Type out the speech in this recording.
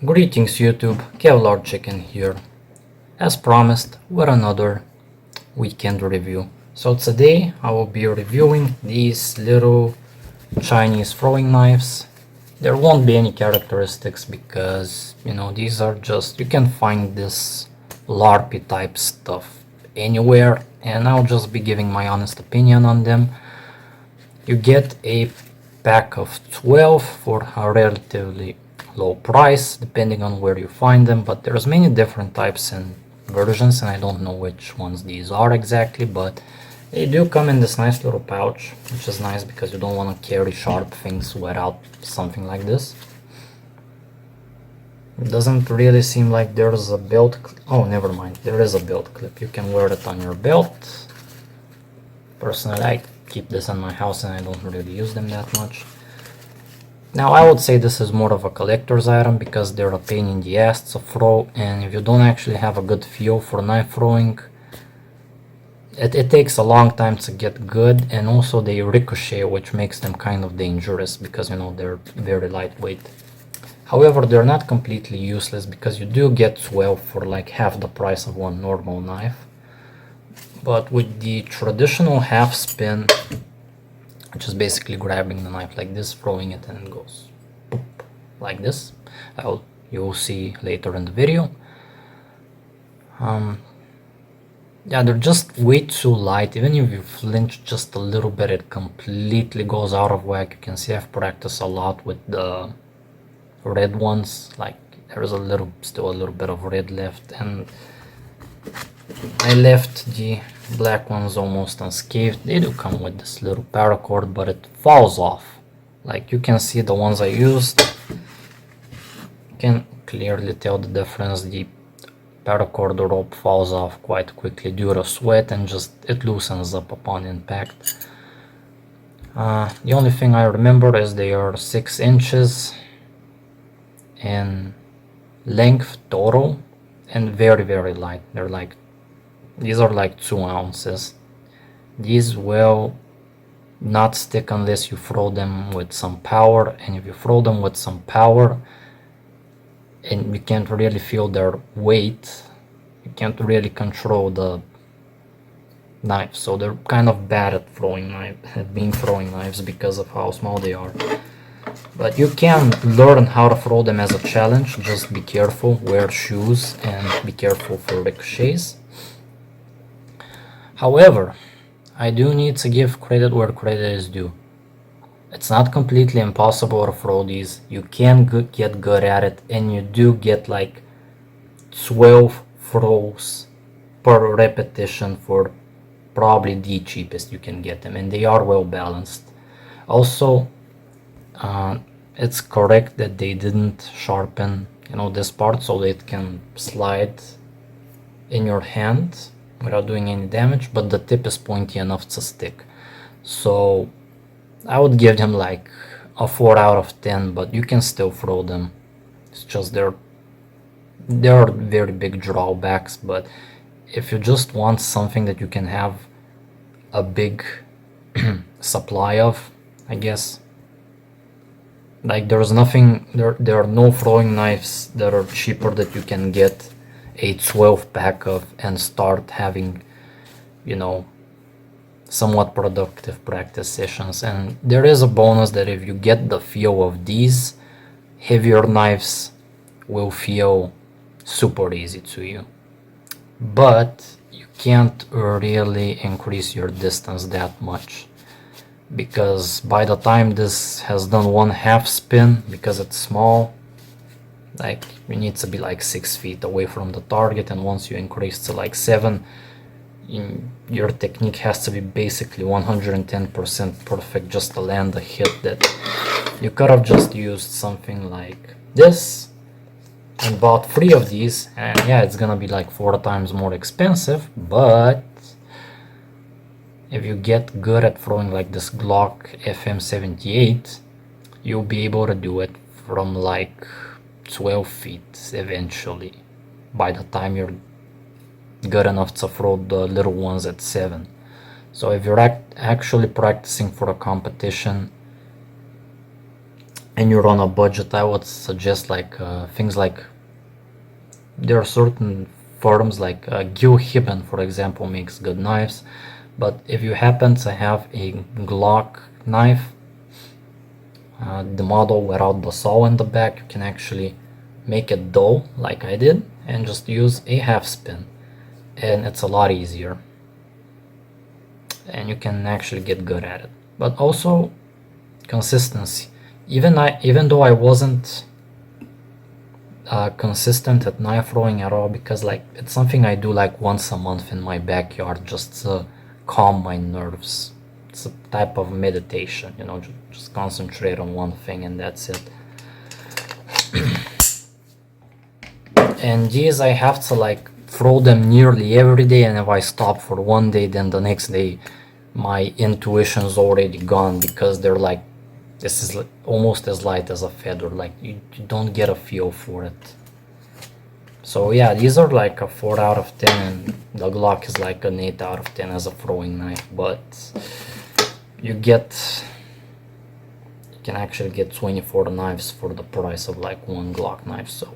Greetings YouTube, Kevlar Chicken here, as promised with another weekend review. So today I will be reviewing these little Chinese throwing knives. There won't be any characteristics because, these are just, you can find this LARPy type stuff anywhere, and I'll just be giving my honest opinion on them. You get a pack of 12 for a relatively low price depending on where you find them, but there's many different types and versions, and I don't know which ones these are exactly, but they do come in this nice little pouch, which is nice because you don't want to carry sharp things without something like this. It doesn't really seem like there's a belt. Oh, never mind, there is a belt clip. You can wear it on your belt. Personally, I keep this in my house and I don't really use them that much. Now I would say this is more of a collector's item because they're a pain in the ass to throw, and if you don't actually have a good feel for knife throwing, it takes a long time to get good, and also they ricochet, which makes them kind of dangerous because they're very lightweight. However, they're not completely useless because you do get 12 for like half the price of one normal knife. But with the traditional half spin, which is basically grabbing the knife like this, throwing it, and it goes boop, like this. You'll see later in the video. Yeah, they're just way too light. Even if you flinch just a little bit, it completely goes out of whack. You can see I've practiced a lot with the red ones. Like there's still a little bit of red left, and I left the black ones almost unscathed. They do come with this little paracord, but it falls off. Like you can see the ones I used, you can clearly tell the difference. The paracord rope falls off quite quickly due to sweat, and just it loosens up upon impact. The only thing I remember is they are 6 inches in length total and very, very light. These are like 2 ounces. These will not stick unless you throw them with some power, and if you throw them with some power and you can't really feel their weight, you can't really control the knife. So they're kind of bad at throwing knives because of how small they are. But you can learn how to throw them as a challenge. Just be careful, wear shoes, and be careful for ricochets. However, I do need to give credit where credit is due. It's not completely impossible to throw these. You can get good at it, and you do get like 12 throws per repetition for probably the cheapest you can get them, and they are well balanced. Also, it's correct that they didn't sharpen this part so it can slide in your hand without doing any damage, but the tip is pointy enough to stick. So I would give them like a 4 out of 10, but you can still throw them. It's just there are very big drawbacks, but if you just want something that you can have a big supply of, I guess, like there are no throwing knives that are cheaper that you can get a 12 pack of and start having somewhat productive practice sessions. And there is a bonus that if you get the feel of these, heavier knives will feel super easy to you, but you can't really increase your distance that much, because by the time this has done one half spin, because it's small, like you need to be like 6 feet away from the target, and once you increase to like 7, your technique has to be basically 110% perfect just to land a hit that you could have just used something like this and bought 3 of these, and yeah, it's gonna be like 4 times more expensive. But if you get good at throwing like this Glock FM78, you'll be able to do it from like 12 feet eventually, by the time you're good enough to throw the little ones at 7. So if you're actually practicing for a competition, and you're on a budget, I would suggest like things like, there are certain firms like Gil Hibben, for example, makes good knives. But if you happen to have a Glock knife, the model without the saw in the back, you can actually make it dull like I did and just use a half spin, and it's a lot easier and you can actually get good at it. But also consistency. Even though I wasn't consistent at knife throwing at all, because like it's something I do like once a month in my backyard just to calm my nerves. It's a type of meditation, you know, just concentrate on one thing and that's it. And these I have to like throw them nearly every day, and if I stop for one day, then the next day my intuition's already gone, because they're like, this is like almost as light as a feather, like you don't get a feel for it. So yeah, these are like a 4 out of 10, and the Glock is like an 8 out of 10 as a throwing knife, but you can actually get 24 knives for the price of like one Glock knife. So